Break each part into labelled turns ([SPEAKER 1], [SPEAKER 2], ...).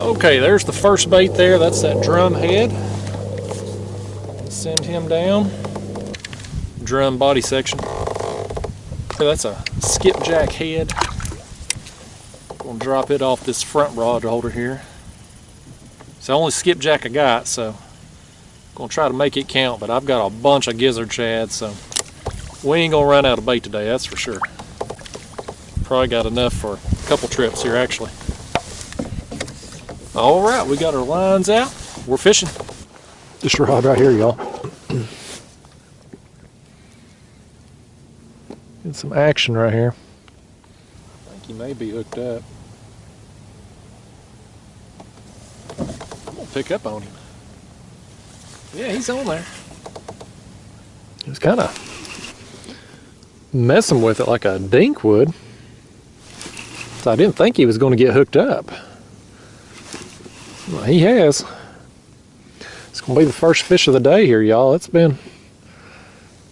[SPEAKER 1] Okay, there's the first bait there. That's that drum head. Send him down. Drum body section. So that's a skipjack head. Gonna drop it off this front rod holder here. It's the only skipjack I got, so gonna try to make it count, but I've got a bunch of gizzard shads, so we ain't gonna run out of bait today, that's for sure. Probably got enough for a couple trips here, actually. All right, we got our lines out. We're fishing. This rod right here, y'all. Get some action right here. I think he may be hooked up. I'm gonna pick up on him. Yeah, he's on there. He was kind of messing with it like a dink would. So I didn't think he was going to get hooked up. Well, he has. It's going to be the first fish of the day here, y'all. It's been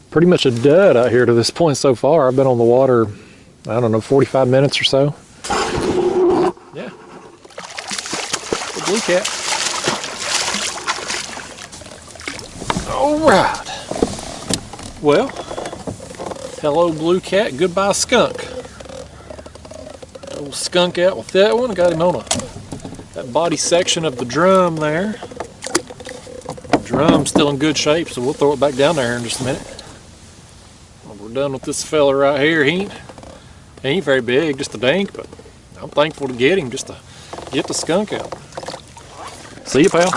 [SPEAKER 1] pretty much a dud out here to this point so far. I've been on the water, I don't know, 45 minutes or so. Yeah. The blue cat. All right. Well, hello blue cat, goodbye skunk. Old skunk out with that one. Got him on that body section of the drum there. The drum's still in good shape, so we'll throw it back down there in just a minute. We're done with this fella right here. He ain't very big, just a dink, but I'm thankful to get him just to get the skunk out. See you, pal.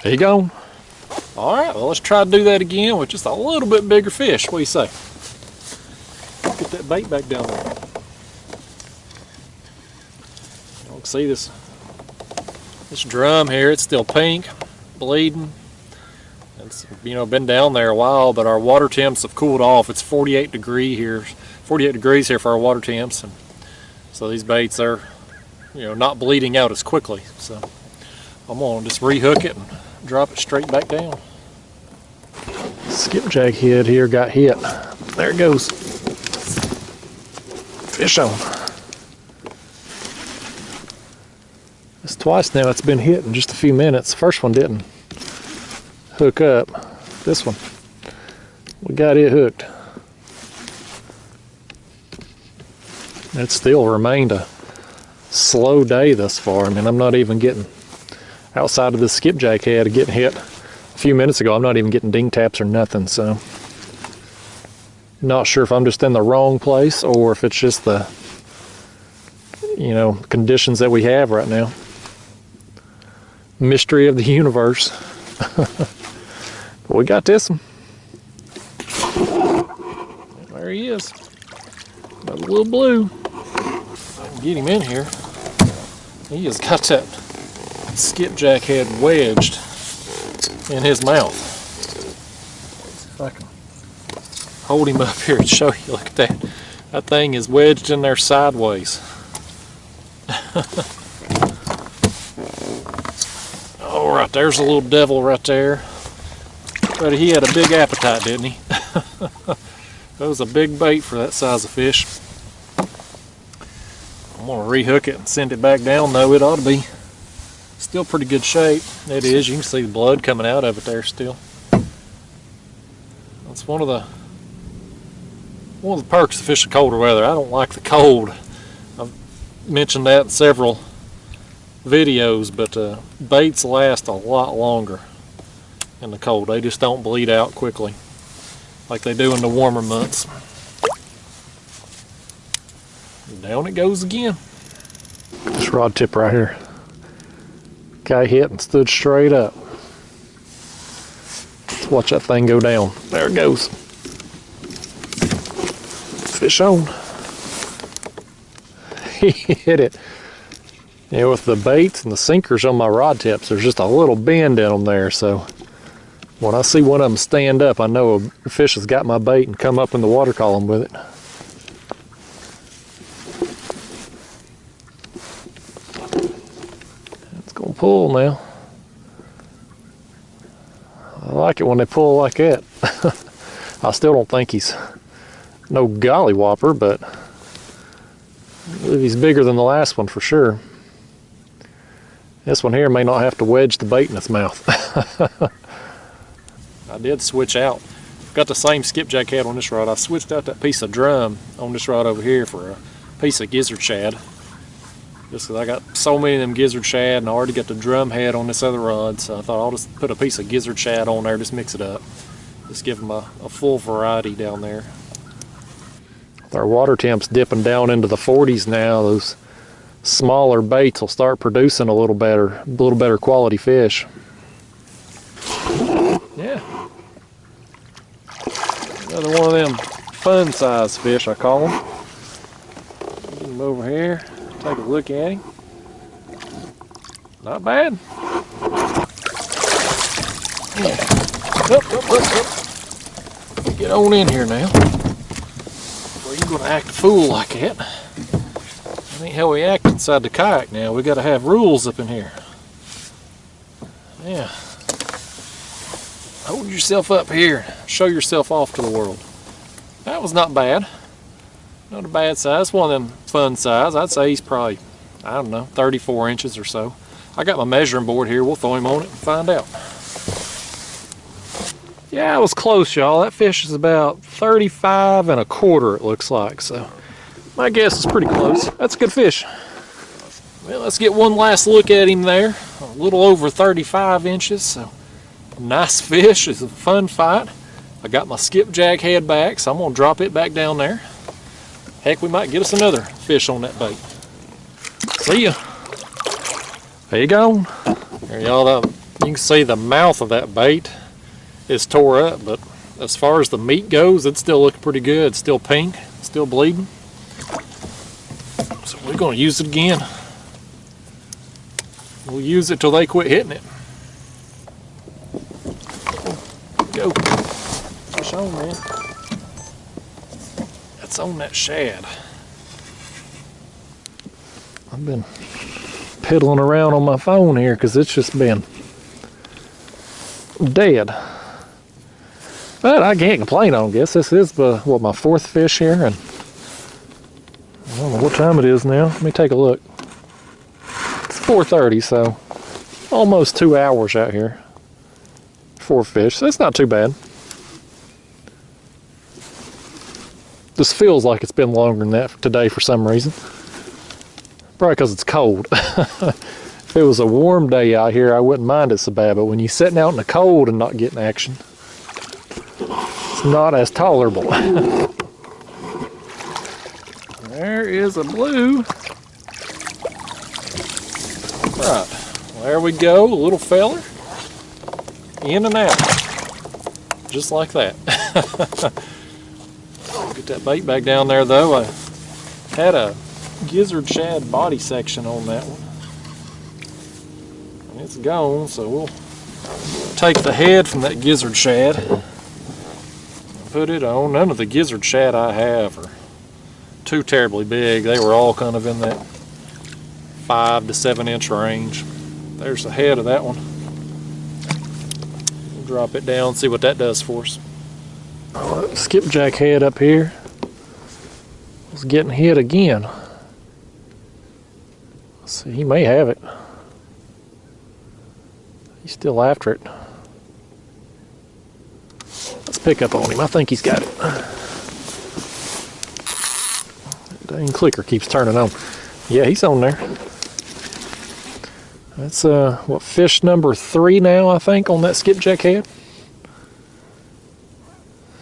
[SPEAKER 1] There you go. All right, well, let's try to do that again with just a little bit bigger fish. What do you say? Get that bait back down there. You can see this drum here, it's still pink, bleeding. It's, you know, been down there a while, but our water temps have cooled off. It's 48 degrees here for our water temps, and so these baits are, you know, not bleeding out as quickly. So I'm gonna just rehook it and drop it straight back down. Skipjack head here got hit. There it goes. Fish on. It's twice now it's been hit in just a few minutes. The first one didn't hook up. This one, we got it hooked. It still remained a slow day thus far. I mean, I'm not even getting, outside of this skipjack head getting hit a few minutes ago, I'm not even getting ding taps or nothing, so not sure if I'm just in the wrong place or if it's just the, you know, conditions that we have right now. Mystery of the universe. But we got this one. There he is. Got a little blue. I can get him in here. He has got that skipjack head wedged in his mouth. Let's see if I can hold him up here and show you. Look at that. That thing is wedged in there sideways. All right, there's a little devil right there. But he had a big appetite, didn't he? That was a big bait for that size of fish. I'm gonna rehook it and send it back down, though. It ought to be still pretty good shape. It is. You can see the blood coming out of it there still. That's one of the perks of fishing colder weather. I don't like the cold. I've mentioned that in several videos, but baits last a lot longer in the cold. They just don't bleed out quickly like they do in the warmer months. Down it goes again. This rod tip right here. Guy hit and stood straight up. Let's watch that thing go down. There it goes. Fish on. He hit it. You know, with the baits and the sinkers on my rod tips, there's just a little bend in them there, so when I see one of them stand up, I know a fish has got my bait and come up in the water column with it. It's gonna pull now. I like it when they pull like that. I still don't think he's no golly whopper, but I believe he's bigger than the last one for sure. This one here may not have to wedge the bait in its mouth. I did switch out. Got the same skipjack head on this rod. I switched out that piece of drum on this rod over here for a piece of gizzard shad. Just because I got so many of them gizzard shad and I already got the drum head on this other rod, so I thought I'll just put a piece of gizzard shad on there, just mix it up. Just give them a full variety down there. With our water temps dipping down into the 40s now, those smaller baits will start producing a little better quality fish. Yeah. Another one of them fun size fish, I call them. Get him over here, take a look at him. Not bad. Yeah. Up. Get on in here now. Well, you're gonna act a fool like that. That ain't how we act inside the kayak now. We gotta have rules up in here. Yeah. Hold yourself up here. Show yourself off to the world. That was not bad. Not a bad size. One of them fun size. I'd say he's probably, I don't know, 34 inches or so. I got my measuring board here. We'll throw him on it and find out. Yeah, I was close, y'all. That fish is about 35 1/4, it looks like. So my guess is pretty close. That's a good fish. Well, let's get one last look at him there. A little over 35 inches. So nice fish. It's a fun fight. I got my skipjack head back, so I'm going to drop it back down there. Heck, we might get us another fish on that bait. See ya. There you go. There y'all, you can see the mouth of that bait is tore up, but as far as the meat goes, it's still looking pretty good. It's still pink, still bleeding. So we're going to use it again. We'll use it till they quit hitting it. Go. Push on, man. That's on that shad. I've been piddling around on my phone here because it's just been dead. But I can't complain, I guess. This is what, my fourth fish here, and I don't know what time it is now. Let me take a look. It's 4:30, so almost 2 hours out here. 4 fish, so it's not too bad. This feels like it's been longer than that today for some reason. Probably because it's cold. If it was a warm day out here, I wouldn't mind it so bad, but when you're sitting out in the cold and not getting action, it's not as tolerable. There is a blue. Right, well, there we go, a little feller. In and out, just like that. Get that bait back down there though. I had a gizzard shad body section on that one. And it's gone, so we'll take the head from that gizzard shad and put it on. None of the gizzard shad I have are too terribly big. They were all kind of in that 5 to 7 inch range. There's the head of that one. We'll drop it down, see what that does for us. Skipjack head up here was getting hit again. Let's see, he may have it. He's still after it. Let's pick up on him. I think he's got it. Dang clicker keeps turning on. Yeah, he's on there. That's what, fish number 3 now, I think, on that skipjack head.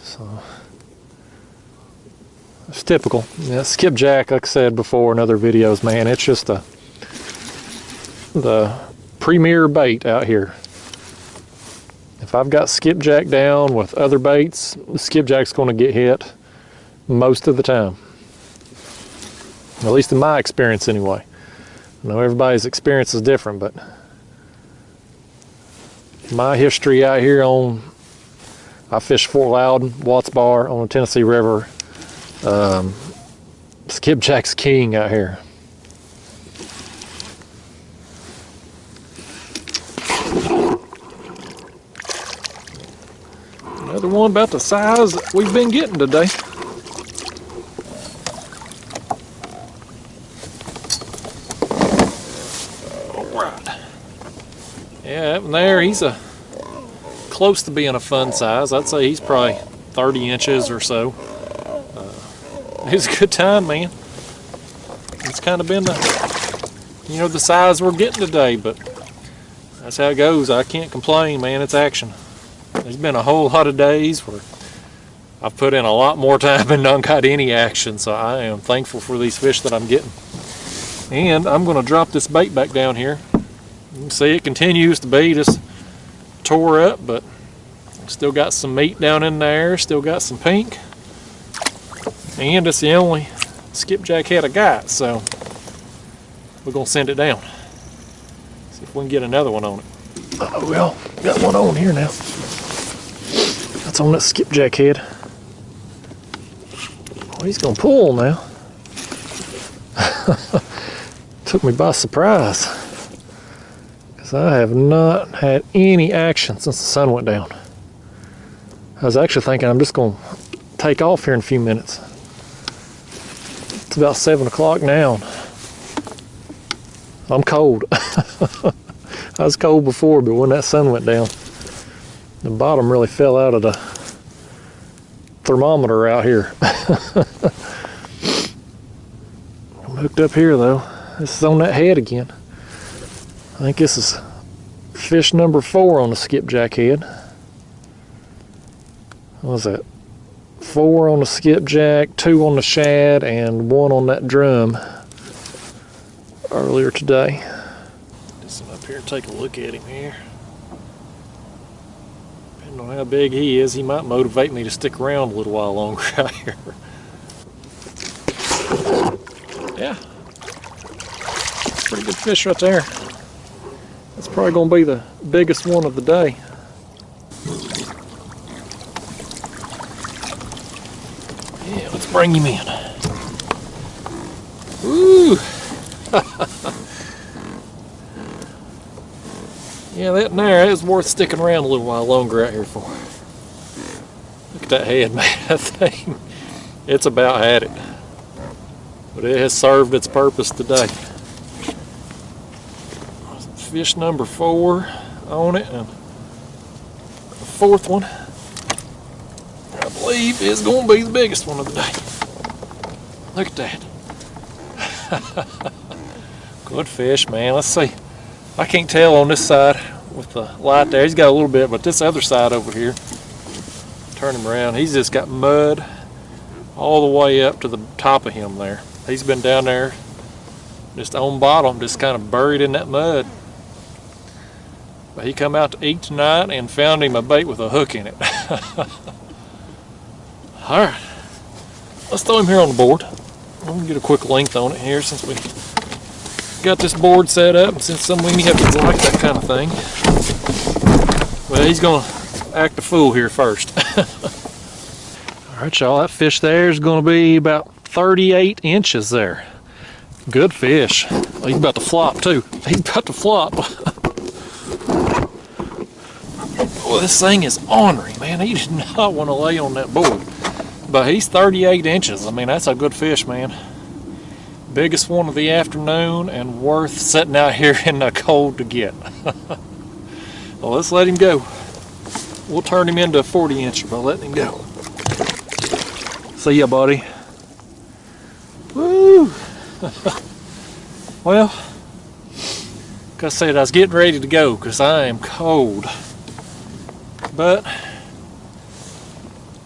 [SPEAKER 1] So it's typical. Yeah, skipjack, like I said before in other videos, man, it's just the premier bait out here. If I've got skipjack down with other baits, the skipjack's going to get hit most of the time. At least in my experience anyway. I know everybody's experience is different, but my history out here I fished Fort Loudon, Watts Bar on the Tennessee River. Skipjack's king out here. Another one about the size that we've been getting today. Alright. Yeah, up in there, he's close to being a fun size. I'd say he's probably 30 inches or so. It's a good time, man. It's kind of been the size we're getting today, but that's how it goes. I can't complain, man. It's action. There's been a whole lot of days where I've put in a lot more time and not got any action, so I am thankful for these fish that I'm getting. And I'm going to drop this bait back down here. You can see it continues to be just tore up, but still got some meat down in there, still got some pink. And it's the only skipjack head I got, so we're going to send it down. See if we can get another one on it. Oh, well, got one on here now. That's on that skipjack head. Oh, he's going to pull now. Took me by surprise, because I have not had any action since the sun went down. I was actually thinking I'm just going to take off here in a few minutes. It's about 7 o'clock now. I'm cold. I was cold before, but when that sun went down, the bottom really fell out of the thermometer out here. I'm hooked up here though. This is on that head again. I think this is fish number 4 on the skipjack head. What was that? 4 on the skipjack, 2 on the shad, and 1 on that drum earlier today. Just up here and take a look at him here. Depending on how big he is, he might motivate me to stick around a little while longer out here. Yeah. Pretty good fish right there. That's probably going to be the biggest one of the day. Yeah, let's bring him in. Woo! Yeah, that is worth sticking around a little while longer out here for. Look at that head, man. That thing, it's about had it. But it has served its purpose today. Fish number 4 on it, and the 4th one, I believe, is going to be the biggest one of the day. Look at that. Good fish, man. Let's see. I can't tell on this side with the light there. He's got a little bit, but this other side over here, turn him around, he's just got mud all the way up to the top of him there. He's been down there just on bottom, just kind of buried in that mud. But he come out to eat tonight and found him a bait with a hook in it. Alright, let's throw him here on the board. I'm going to get a quick length on it here since we got this board set up, and since some weenies like that kind of thing. Well, he's going to act a fool here first. Alright, y'all, that fish there is going to be about 38 inches there. Good fish. Oh, he's about to flop too. He's about to flop. Well, this thing is ornery, man. He did not want to lay on that board. But he's 38 inches. I mean, that's a good fish, man. Biggest one of the afternoon and worth sitting out here in the cold to get. Well, let's let him go. We'll turn him into a 40-incher by letting him go. See ya, buddy. Woo! Well, like I said, I was getting ready to go because I am cold. But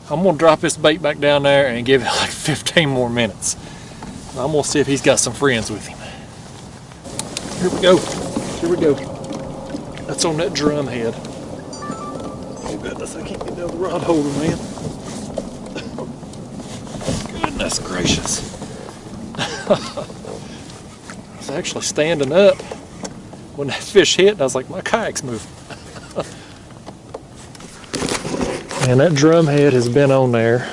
[SPEAKER 1] I'm going to drop this bait back down there and give it like 15 more minutes. I'm going to see if he's got some friends with him. Here we go. Here we go. That's on that drum head. Oh goodness, I can't get down the rod holder, man. Goodness gracious. I was actually standing up when that fish hit, and I was like, my kayak's moving. And that drum head has been on there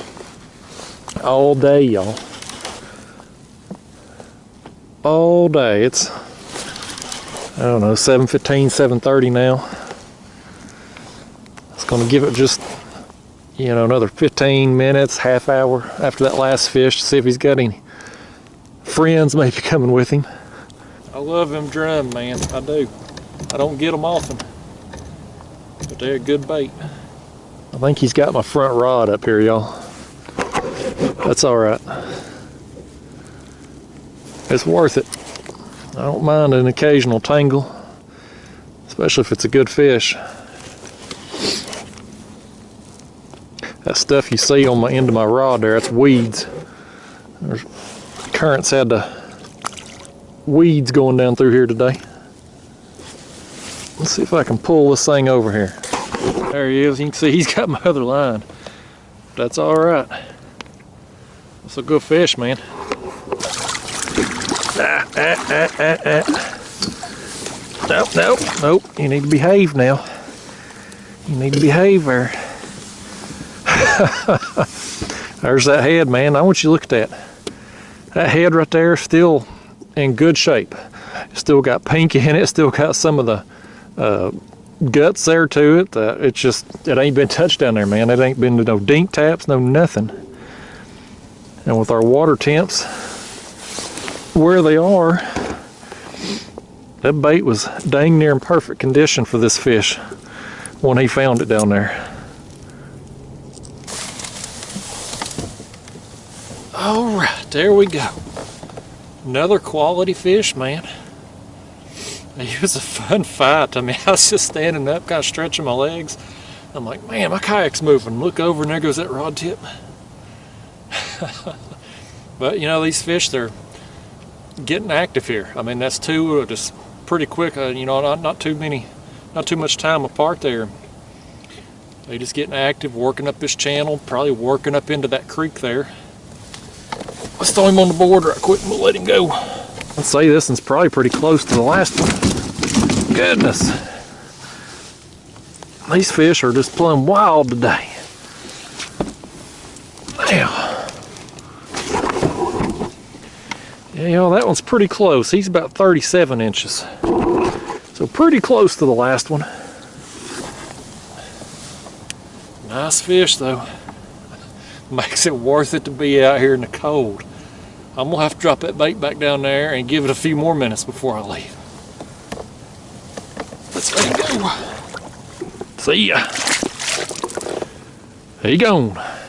[SPEAKER 1] all day, y'all. All day. It's, I don't know, 7:15, 7:30 now. It's going to give it just, another 15 minutes, half hour after that last fish to see if he's got any friends maybe coming with him. I love him drum, man. I do. I don't get them often. But they're a good bait. I think he's got my front rod up here, y'all. That's all right. It's worth it. I don't mind an occasional tangle, especially if it's a good fish. That stuff you see on my end of my rod there, that's weeds. There's currents had the weeds going down through here today. Let's see if I can pull this thing over here. There he is. You can see he's got my other line. That's all right. That's a good fish, man. Nope. You need to behave now. You need to behave there. There's that head, man. I want you to look at that. That head right there is still in good shape. Still got pink in it. Still got some of the guts there to it. It ain't been touched down there, man. It ain't been no dink taps, no nothing. And with our water temps where they are, that bait was dang near in perfect condition for this fish when he found it down there. All right, there we go. Another quality fish, man. It was a fun fight. I mean, I was just standing up, kind of stretching my legs. I'm like, man, my kayak's moving. Look over and there goes that rod tip. But you know, these fish, they're getting active here. I mean, that's two just pretty quick. You know, not too much time apart there. They just getting active, working up this channel, probably working up into that creek there. Let's throw him on the board right quick and we'll let him go. Let's say this one's probably pretty close to the last one. Goodness. These fish are just plumb wild today. Now. Yeah, you know, that one's pretty close. He's about 37 inches. So pretty close to the last one. Nice fish though. Makes it worth it to be out here in the cold. I'm gonna have to drop that bait back down there and give it a few more minutes before I leave. Let's let it go. See ya. He gone.